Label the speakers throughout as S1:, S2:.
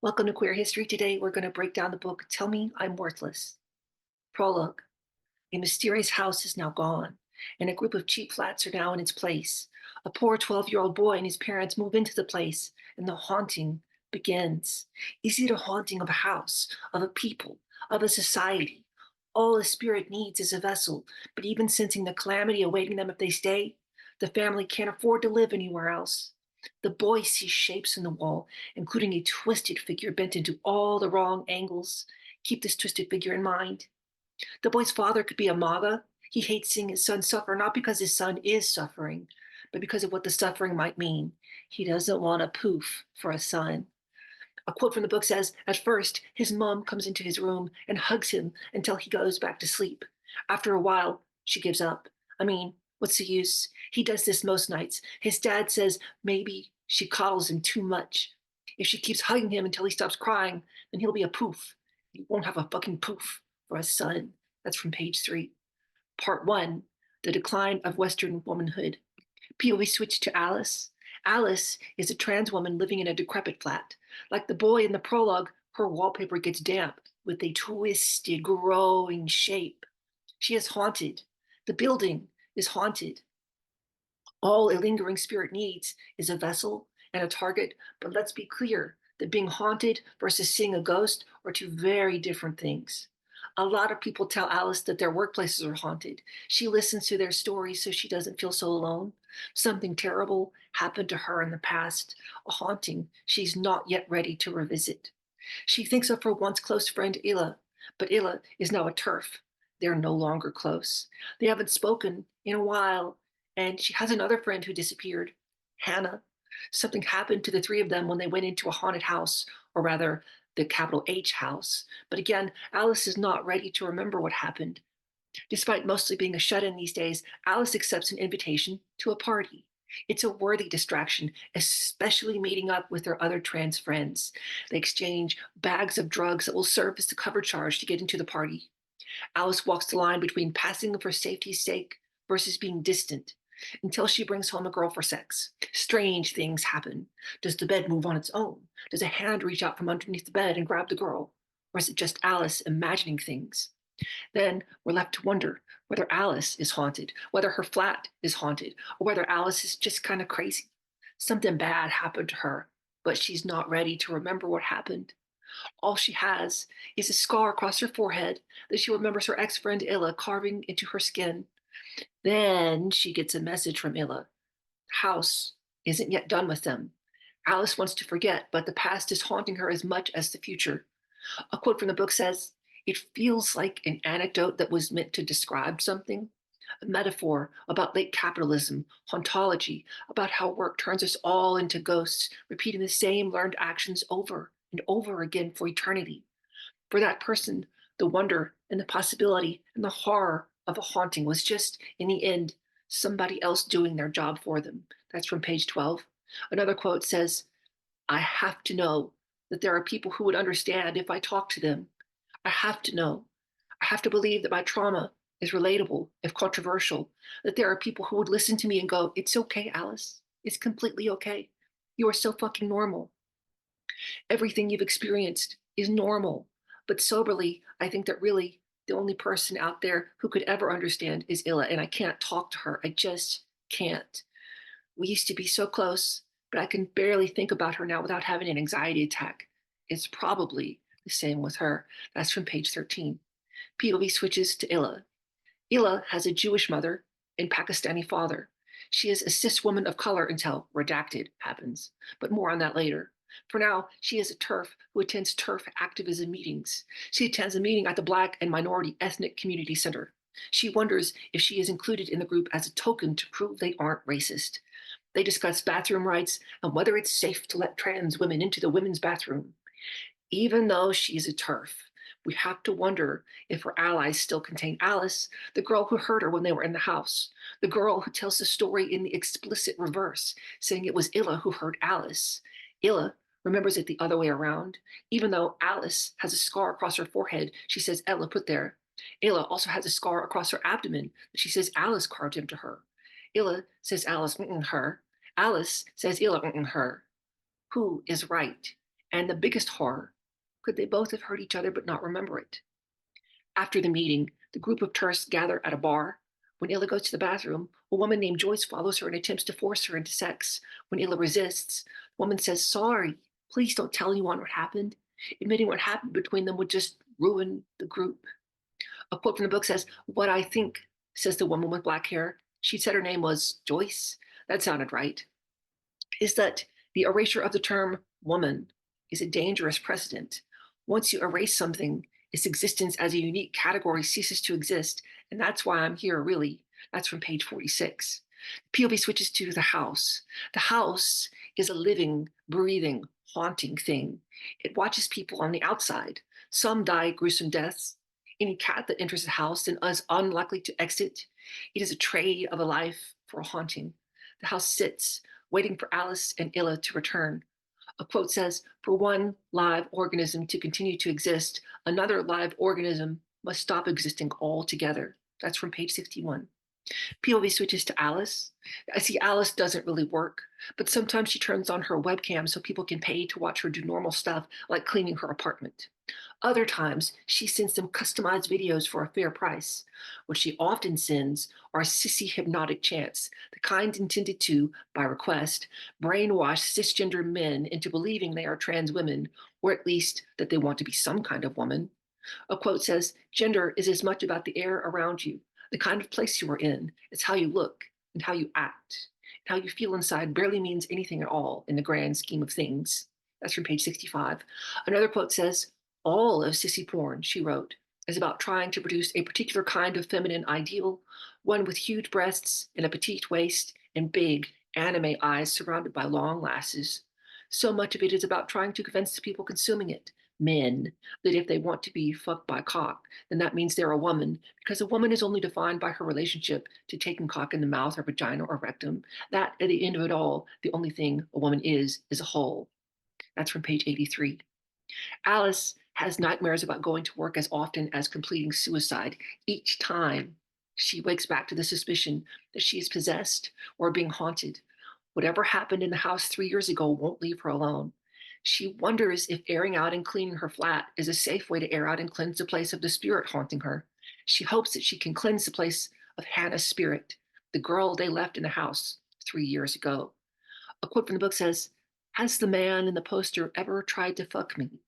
S1: Welcome to Queer History. Today, we're going to break down the book Tell Me I'm Worthless. Prologue. A mysterious house is now gone, and a group of cheap flats are now in its place. A poor 12-year-old boy and his parents move into the place, and the haunting begins. Is it a haunting of a house, of a people, of a society? All a spirit needs is a vessel, but even sensing the calamity awaiting them if they stay, the family can't afford to live anywhere else. The boy sees shapes in the wall, including a twisted figure bent into all the wrong angles. Keep this twisted figure in mind. The boy's father could be a MAGA. He hates seeing his son suffer, not because his son is suffering, but because of what the suffering might mean. He doesn't want a poof for a son. A quote from the book says, at first, his mom comes into his room and hugs him until he goes back to sleep. After a while, she gives up. I mean, what's the use? He does this most nights. His dad says maybe she coddles him too much. If she keeps hugging him until he stops crying, then he'll be a poof. He won't have a fucking poof for a son. That's from page 3. Part 1, The Decline of Western Womanhood. POV switch to Alice. Alice is a trans woman living in a decrepit flat. Like the boy in the prologue, her wallpaper gets damp with a twisted, growing shape. She is haunted. The building is haunted. All a lingering spirit needs is a vessel and a target, but let's be clear that being haunted versus seeing a ghost are two very different things. A lot of people tell Alice that their workplaces are haunted. She listens to their stories so she doesn't feel so alone. Something terrible happened to her in the past, a haunting she's not yet ready to revisit. She thinks of her once close friend Illa, but Illa is now a TERF. They're no longer close. They haven't spoken in a while, and she has another friend who disappeared, Hannah. Something happened to the three of them when they went into a haunted house, or rather, the capital H house. But again, Alice is not ready to remember what happened. Despite mostly being a shut in these days, Alice accepts an invitation to a party. It's a worthy distraction, especially meeting up with her other trans friends. They exchange bags of drugs that will serve as the cover charge to get into the party. Alice walks the line between passing for safety's sake versus being distant until she brings home a girl for sex. Strange things happen. Does the bed move on its own? Does a hand reach out from underneath the bed and grab the girl? Or is it just Alice imagining things? Then we're left to wonder whether Alice is haunted, whether her flat is haunted, or whether Alice is just kind of crazy. Something bad happened to her, but she's not ready to remember what happened. All she has is a scar across her forehead that she remembers her ex-friend Illa carving into her skin. Then she gets a message from Illa. The house isn't yet done with them. Alice wants to forget, but the past is haunting her as much as the future. A quote from the book says, it feels like an anecdote that was meant to describe something, a metaphor about late capitalism, hauntology, about how work turns us all into ghosts, repeating the same learned actions over and over again for eternity. For that person, the wonder and the possibility and the horror of a haunting was just, in the end, somebody else doing their job for them. That's from page 12. Another quote says, I have to know that there are people who would understand if I talk to them. I have to know. I have to believe that my trauma is relatable, if controversial, that there are people who would listen to me and go, it's okay, Alice. It's completely okay. You are so fucking normal. Everything you've experienced is normal. But soberly, I think that really the only person out there who could ever understand is Illa, and I can't talk to her. I just can't. We used to be so close, but I can barely think about her now without having an anxiety attack. It's probably the same with her. That's from page 13. POV switches to Illa. Illa has a Jewish mother and Pakistani father. She is a cis woman of color until redacted happens, but more on that later. For now, she is a TERF who attends TERF activism meetings. She attends a meeting at the Black and Minority Ethnic Community Center. She wonders if she is included in the group as a token to prove they aren't racist. They discuss bathroom rights and whether it's safe to let trans women into the women's bathroom. Even though she's a TERF, we have to wonder if her allies still contain Alice, the girl who heard her when they were in the house, the girl who tells the story in the explicit reverse, saying it was Illa who heard Alice. Illa remembers it the other way around. Even though Alice has a scar across her forehead, she says Ella put there. Illa also has a scar across her abdomen that she says Alice carved into her. Illa says Alice her. Alice says Illa her. Who is right? And the biggest horror, could they both have heard each other but not remember it? After the meeting, the group of tourists gather at a bar. When Illa goes to the bathroom, a woman named Joyce follows her and attempts to force her into sex. When Illa resists, the woman says, "Sorry, please don't tell anyone what happened." Admitting what happened between them would just ruin the group. A quote from the book says, "What I think," says the woman with black hair. She said her name was Joyce. That sounded right. Is that the erasure of the term woman is a dangerous precedent. Once you erase something, its existence as a unique category ceases to exist. And that's why I'm here, really. That's from page 46. POV switches to the house. The house is a living, breathing, haunting thing. It watches people on the outside. Some die gruesome deaths. Any cat that enters the house and is unlikely to exit. It is a tray of a life for a haunting. The house sits, waiting for Alice and Illa to return. A quote says, "For one live organism to continue to exist, another live organism must stop existing altogether." That's from page 61. POV switches to Alice. I see Alice doesn't really work, but sometimes she turns on her webcam so people can pay to watch her do normal stuff like cleaning her apartment. Other times, she sends them customized videos for a fair price. What she often sends are sissy hypnotic chants, the kind intended to, by request, brainwash cisgender men into believing they are trans women, or at least that they want to be some kind of woman. A quote says, "Gender is as much about the air around you, the kind of place you are in. It's how you look and how you act. And how you feel inside barely means anything at all in the grand scheme of things." That's from page 65. Another quote says, "All of sissy porn," she wrote, "is about trying to produce a particular kind of feminine ideal, one with huge breasts and a petite waist and big anime eyes surrounded by long lashes. So much of it is about trying to convince the people consuming it, men, that if they want to be fucked by cock, then that means they're a woman, because a woman is only defined by her relationship to taking cock in the mouth or vagina or rectum. That, at the end of it all, the only thing a woman is a hole." That's from page 83. Alice has nightmares about going to work as often as completing suicide. Each time she wakes back to the suspicion that she is possessed or being haunted. Whatever happened in the house 3 years ago won't leave her alone. She wonders if airing out and cleaning her flat is a safe way to air out and cleanse the place of the spirit haunting her. She hopes that she can cleanse the place of Hannah's spirit, the girl they left in the house 3 years ago. A quote from the book says, "Has the man in the poster ever tried to fuck me?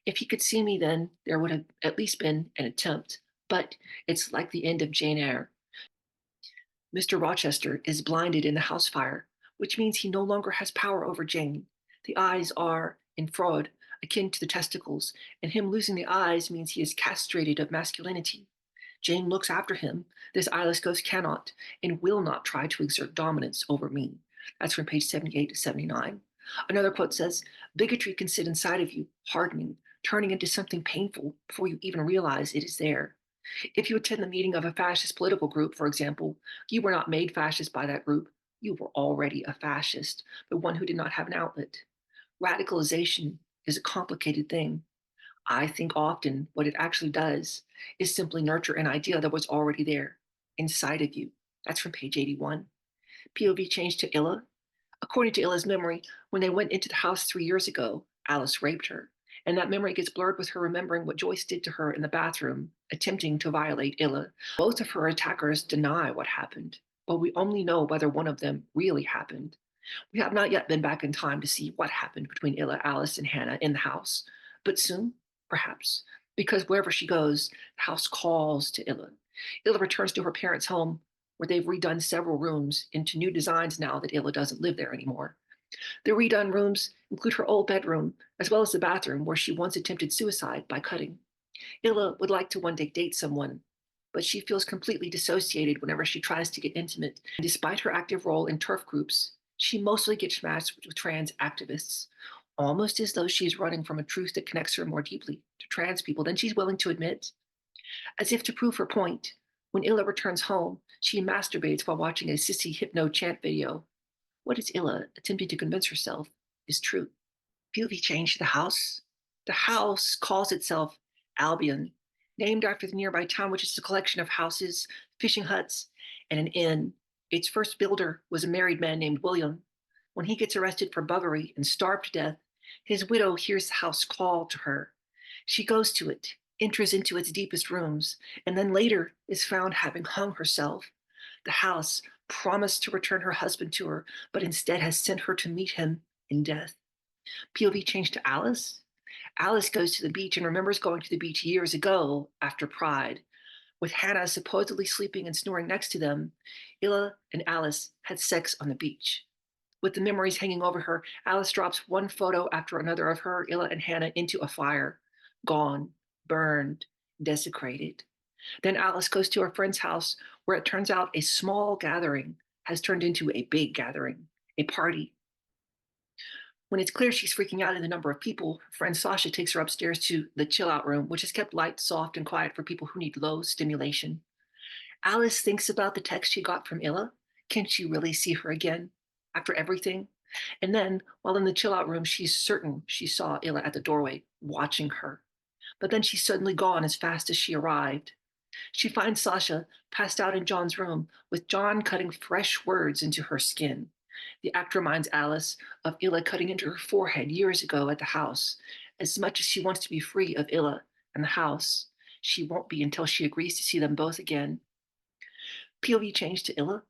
S1: If he could see me then, there would have at least been an attempt. But it's like the end of Jane Eyre. Mr. Rochester is blinded in the house fire, which means he no longer has power over Jane. The eyes are, in Freud, akin to the testicles, and him losing the eyes means he is castrated of masculinity. Jane looks after him. This eyeless ghost cannot and will not try to exert dominance over me." That's from page 78 to 79. Another quote says, "Bigotry can sit inside of you, hardening, turning into something painful before you even realize it is there. If you attend the meeting of a fascist political group, for example, you were not made fascist by that group. You were already a fascist, but one who did not have an outlet. Radicalization is a complicated thing. I think often what it actually does is simply nurture an idea that was already there, inside of you." That's from page 81. POV changed to Illa. According to Illa's memory, when they went into the house 3 years ago, Alice raped her. And that memory gets blurred with her remembering what Joyce did to her in the bathroom, attempting to violate Illa. Both of her attackers deny what happened, but we only know whether one of them really happened. We have not yet been back in time to see what happened between Illa, Alice, and Hannah in the house, but soon, perhaps, because wherever she goes, the house calls to Illa. Illa returns to her parents' home, where they've redone several rooms into new designs now that Illa doesn't live there anymore. The redone rooms include her old bedroom, as well as the bathroom where she once attempted suicide by cutting. Illa would like to one day date someone, but she feels completely dissociated whenever she tries to get intimate. And despite her active role in turf groups, she mostly gets matched with trans activists, almost as though she is running from a truth that connects her more deeply to trans people than she's willing to admit. As if to prove her point, when Illa returns home, she masturbates while watching a sissy hypno chant video. What is Illa attempting to convince herself is true? POV change to the house. The house calls itself Albion, named after the nearby town, which is a collection of houses, fishing huts, and an inn. Its first builder was a married man named William. When he gets arrested for buggery and starved to death, His widow hears the house call to her. She goes to it, enters into its deepest rooms, and then later is found having hung herself. The house promised to return her husband to her, but instead has sent her to meet him in death. POV changed to Alice. Alice goes to the beach and remembers going to the beach years ago after Pride. With Hannah supposedly sleeping and snoring next to them, Illa and Alice had sex on the beach. With the memories hanging over her, Alice drops one photo after another of her, Illa, and Hannah into a fire. Gone, burned, desecrated. Then Alice goes to her friend's house, where it turns out a small gathering has turned into a big gathering, a party. When it's clear she's freaking out at the number of people, her friend Sasha takes her upstairs to the chill out room, which is kept light, soft, and quiet for people who need low stimulation. Alice thinks about the text she got from Illa. Can she really see her again after everything? And then, while in the chill out room, she's certain she saw Illa at the doorway watching her. But then she's suddenly gone as fast as she arrived. She finds Sasha passed out in John's room, with John cutting fresh words into her skin. The act reminds Alice of Illa cutting into her forehead years ago at the house. As much as she wants to be free of Illa and the house, she won't be until she agrees to see them both again. POV changed to Illa.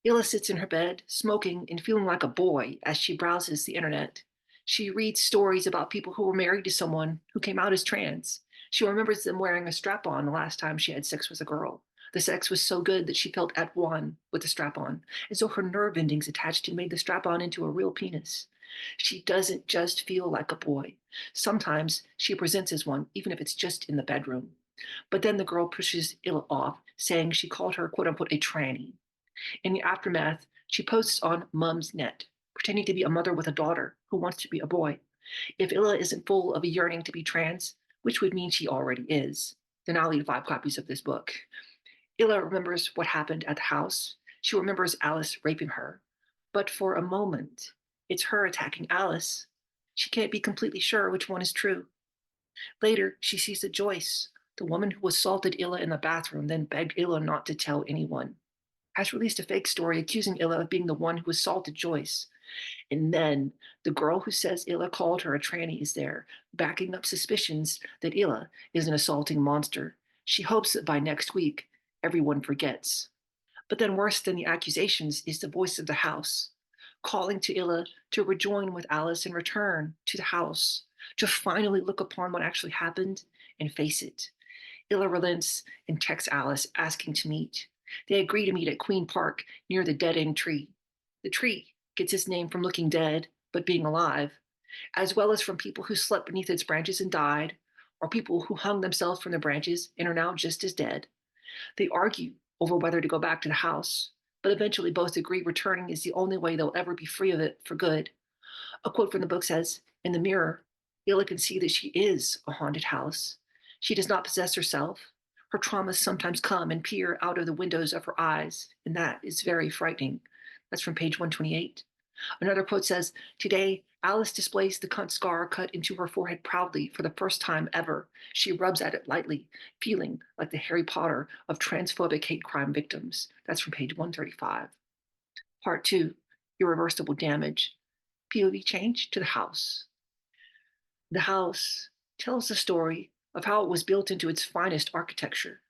S1: Illa sits in her bed, smoking and feeling like a boy as she browses the internet. She reads stories about people who were married to someone who came out as trans. She remembers them wearing a strap on the last time she had sex with a girl. The sex was so good that she felt at one with the strap on, as though her nerve endings attached and made the strap on into a real penis. She doesn't just feel like a boy. Sometimes she presents as one, even if it's just in the bedroom. But then the girl pushes Illa off, saying she called her, quote unquote, a tranny. In the aftermath, she posts on Mum's Net, pretending to be a mother with a daughter who wants to be a boy. If Illa isn't full of a yearning to be trans, which would mean she already is, then I'll leave 5 copies of this book. Illa remembers what happened at the house. She remembers Alice raping her. But for a moment, it's her attacking Alice. She can't be completely sure which one is true. Later, she sees that Joyce, the woman who assaulted Illa in the bathroom, then begged Illa not to tell anyone, has released a fake story accusing Illa of being the one who assaulted Joyce. And then the girl who says Illa called her a tranny is there, backing up suspicions that Illa is an assaulting monster. She hopes that by next week, everyone forgets. But then worse than the accusations is the voice of the house, calling to Illa to rejoin with Alice and return to the house, to finally look upon what actually happened and face it. Illa relents and texts Alice asking to meet. They agree to meet at Queen Park near the dead-end tree. The tree gets its name from looking dead, but being alive, as well as from people who slept beneath its branches and died, or people who hung themselves from the branches and are now just as dead. They argue over whether to go back to the house, but eventually both agree returning is the only way they'll ever be free of it for good. A quote from the book says, "In the mirror, Illa can see that she is a haunted house. She does not possess herself. Her traumas sometimes come and peer out of the windows of her eyes, and that is very frightening." That's from page 128. Another quote says, "Today, Alice displays the cunt scar cut into her forehead proudly for the first time ever. She rubs at it lightly, feeling like the Harry Potter of transphobic hate crime victims." That's from page 135. Part 2, Irreversible Damage. POV change to the house. The house tells the story of how it was built into its finest architecture.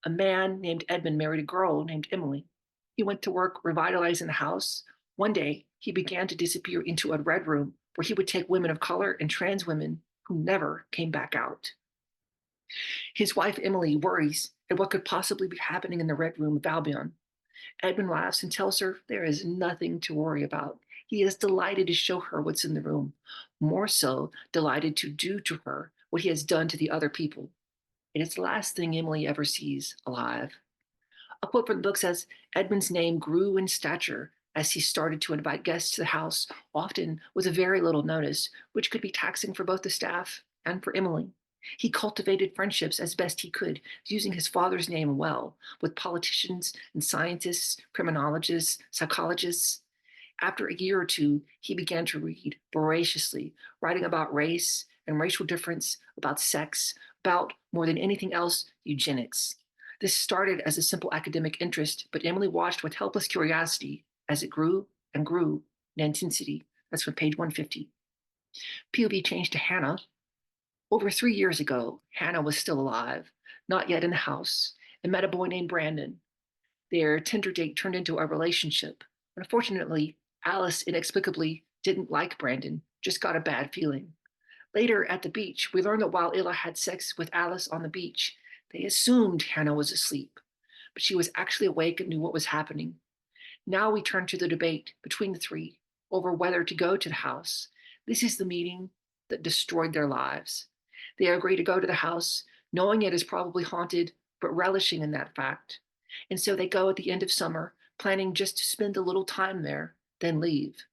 S1: A man named Edmund married a girl named Emily. He went to work revitalizing the house. One day, he began to disappear into a red room where he would take women of color and trans women who never came back out. His wife, Emily, worries at what could possibly be happening in the red room of Albion. Edmund laughs and tells her there is nothing to worry about. He is delighted to show her what's in the room, more so delighted to do to her what he has done to the other people. And it's the last thing Emily ever sees alive. A quote from the book says, "Edmund's name grew in stature as he started to invite guests to the house, often with a very little notice, which could be taxing for both the staff and for Emily. He cultivated friendships as best he could, using his father's name well, with politicians and scientists, criminologists, psychologists. After a year or two, he began to read voraciously, writing about race and racial difference, about sex, about, more than anything else, eugenics. This started as a simple academic interest, but Emily watched with helpless curiosity as it grew and grew in intensity." That's from page 150. POV changed to Hannah. Over 3 years ago, Hannah was still alive, not yet in the house, and met a boy named Brandon. Their Tinder date turned into a relationship. Unfortunately, Alice inexplicably didn't like Brandon, just got a bad feeling. Later at the beach, we learned that while Illa had sex with Alice on the beach, they assumed Hannah was asleep, but she was actually awake and knew what was happening. Now we turn to the debate between the three over whether to go to the house. This is the meeting that destroyed their lives. They agree to go to the house, knowing it is probably haunted, but relishing in that fact. And so they go at the end of summer, planning just to spend a little time there, then leave.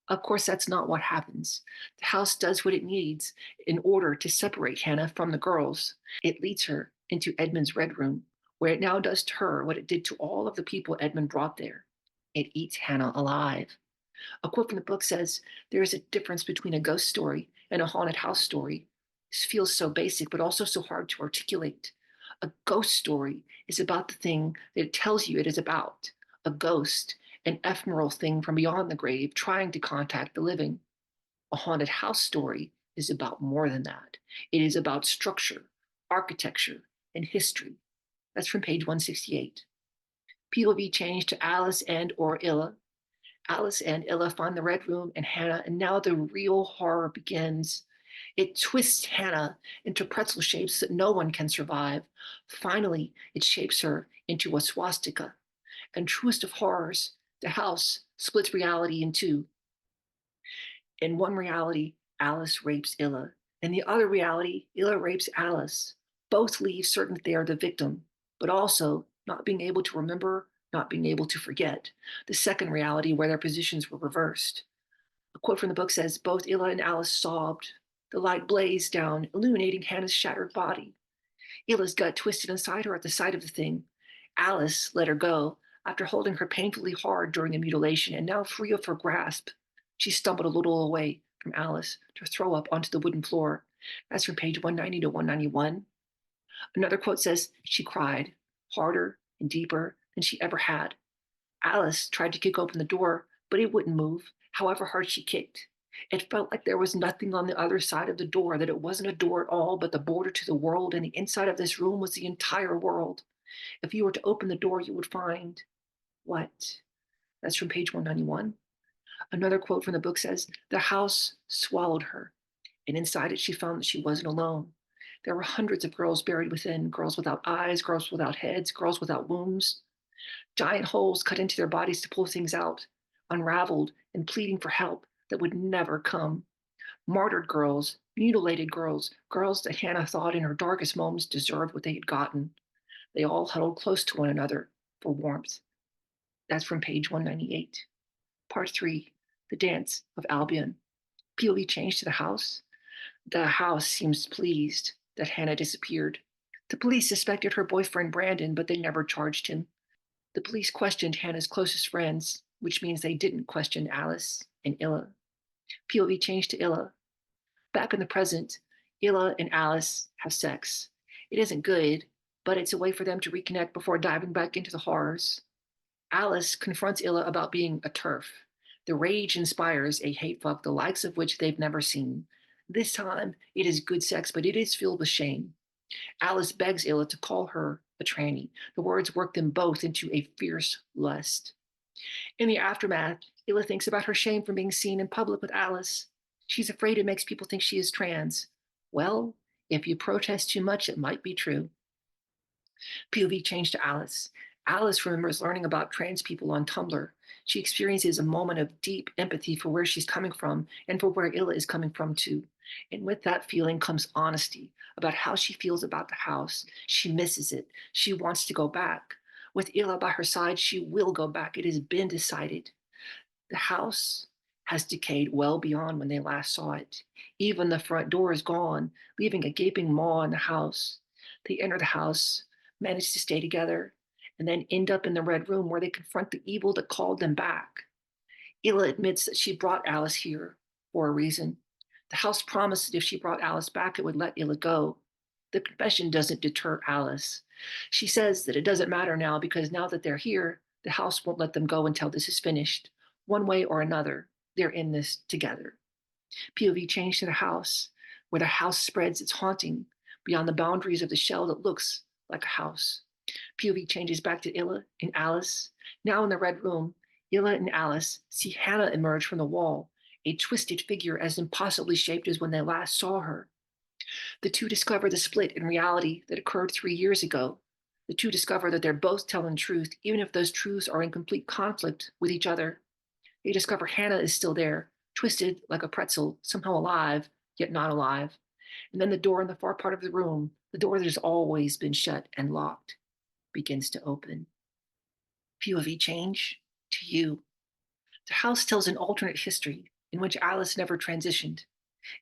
S1: Of course, that's not what happens. The house does what it needs in order to separate Hannah from the girls. It leads her into Edmund's red room, where it now does to her what it did to all of the people Edmund brought there. It eats Hannah alive. A quote from the book says, "There is a difference between a ghost story and a haunted house story." This feels so basic, but also so hard to articulate. A ghost story is about the thing that it tells you it is about. A ghost, an ephemeral thing from beyond the grave trying to contact the living. A haunted house story is about more than that. It is about structure, architecture, and history. That's from page 168. POV changed to Alice and or Illa. Alice and Illa find the red room and Hannah, and now the real horror begins. It twists Hannah into pretzel shapes that no one can survive. Finally, it shapes her into a swastika. And truest of horrors, the house splits reality in two. In one reality, Alice rapes Illa. In the other reality, Illa rapes Alice. Both leave certain that they are the victim, but also not being able to remember, not being able to forget. The second reality where their positions were reversed. A quote from the book says, "Both Illa and Alice sobbed. The light blazed down, illuminating Hannah's shattered body. Illa's gut twisted inside her at the sight of the thing. Alice let her go after holding her painfully hard during the mutilation, and now free of her grasp, she stumbled a little away from Alice to throw up onto the wooden floor." That's from page 190 to 191. Another quote says, "She cried, harder and deeper than she ever had. Alice tried to kick open the door, but it wouldn't move, however hard she kicked. It felt like there was nothing on the other side of the door, that it wasn't a door at all, but the border to the world, and the inside of this room was the entire world. If you were to open the door, you would find what?" That's from page 191. Another quote from the book says, "The house swallowed her, and inside it she found that she wasn't alone. There were hundreds of girls buried within, girls without eyes, girls without heads, girls without wombs, giant holes cut into their bodies to pull things out, unraveled and pleading for help that would never come. Martyred girls, mutilated girls, girls that Hannah thought in her darkest moments deserved what they had gotten. They all huddled close to one another for warmth." That's from page 198. Part 3, The Dance of Albion. POV changed to the house. The house seems pleased that Hannah disappeared. The police suspected her boyfriend Brandon, but they never charged him. The police questioned Hannah's closest friends, which means they didn't question Alice and Illa. POV changed to Illa. Back in the present, Illa and Alice have sex. It isn't good, but it's a way for them to reconnect before diving back into the horrors. Alice confronts Illa about being a TERF. The rage inspires a hate fuck the likes of which they've never seen. This time, it is good sex, but it is filled with shame. Alice begs Illa to call her a tranny. The words work them both into a fierce lust. In the aftermath, Illa thinks about her shame from being seen in public with Alice. She's afraid it makes people think she is trans. Well, if you protest too much, it might be true. POV changed to Alice. Alice remembers learning about trans people on Tumblr. She experiences a moment of deep empathy for where she's coming from and for where Illa is coming from too. And with that feeling comes honesty about how she feels about the house. She misses it. She wants to go back. With Illa by her side, she will go back. It has been decided. The house has decayed well beyond when they last saw it. Even the front door is gone, leaving a gaping maw in the house. They enter the house, manage to stay together, and then end up in the red room where they confront the evil that called them back. Illa admits that she brought Alice here for a reason. The house promised that if she brought Alice back, it would let Illa go. The confession doesn't deter Alice. She says that it doesn't matter now because now that they're here, the house won't let them go until this is finished. One way or another, they're in this together. POV change to the house, where the house spreads its haunting beyond the boundaries of the shell that looks like a house. POV changes back to Illa and Alice. Now in the red room, Illa and Alice see Hannah emerge from the wall, a twisted figure as impossibly shaped as when they last saw her. The two discover the split in reality that occurred 3 years ago. The two discover that they're both telling truth, even if those truths are in complete conflict with each other. They discover Hannah is still there, twisted like a pretzel, somehow alive, yet not alive. And then the door in the far part of the room, the door that has always been shut and locked, begins to open. POV change to you. The house tells an alternate history in which Alice never transitioned.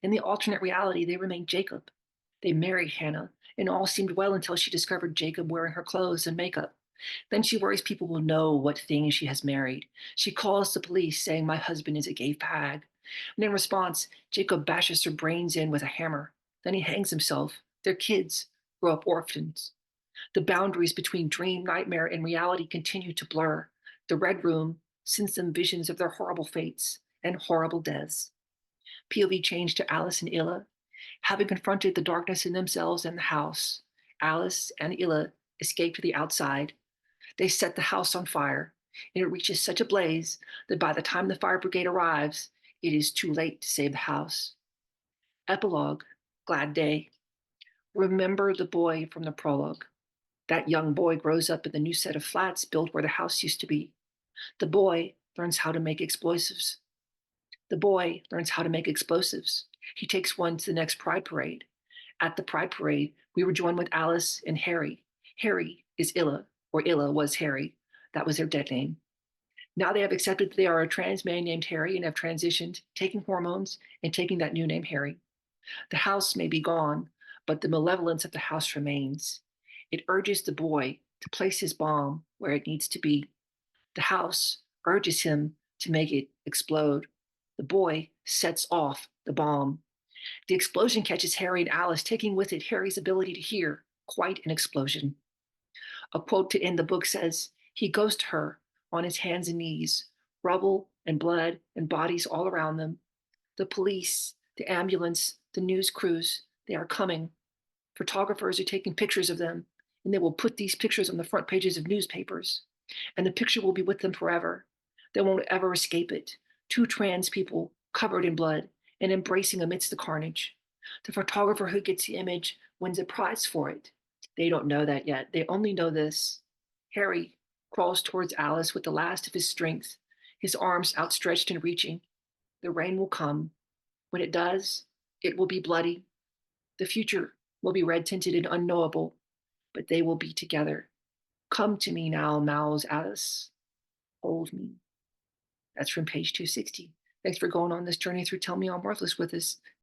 S1: In the alternate reality, they remained Jacob. They married Hannah, and all seemed well until she discovered Jacob wearing her clothes and makeup. Then she worries people will know what thing she has married. She calls the police, saying, "My husband is a gay fag." And in response, Jacob bashes her brains in with a hammer. Then he hangs himself. Their kids grow up orphans. The boundaries between dream, nightmare, and reality continue to blur. The Red Room sends them visions of their horrible fates and horrible deaths. POV changed to Alice and Illa. Having confronted the darkness in themselves and the house, Alice and Illa escape to the outside. They set the house on fire, and it reaches such a blaze that by the time the fire brigade arrives, it is too late to save the house. Epilogue, glad day. Remember the boy from the prologue. That young boy grows up in the new set of flats built where the house used to be. The boy learns how to make explosives. The boy learns how to make explosives. He takes one to the next Pride Parade. At the Pride Parade, we were joined with Alice and Harry. Harry is Illa, or Illa was Harry. That was their dead name. Now they have accepted that they are a trans man named Harry and have transitioned, taking hormones and taking that new name Harry. The house may be gone, but the malevolence of the house remains. It urges the boy to place his bomb where it needs to be. The house urges him to make it explode. The boy sets off the bomb. The explosion catches Harry and Alice, taking with it Harry's ability to hear. Quite an explosion. A quote to end the book says, "He goes to her on his hands and knees, rubble and blood and bodies all around them. The police, the ambulance, the news crews, they are coming. Photographers are taking pictures of them, and they will put these pictures on the front pages of newspapers. And the picture will be with them forever. They won't ever escape it. Two trans people covered in blood and embracing amidst the carnage. The photographer who gets the image wins a prize for it. They don't know that yet. They only know this. Harry crawls towards Alice with the last of his strength, his arms outstretched and reaching. The rain will come. When it does, it will be bloody. The future will be red tinted and unknowable, but they will be together. Come to me now, mouths Alice. Hold me." That's from page 260. Thanks for going on this journey through Tell Me I'm Worthless with us.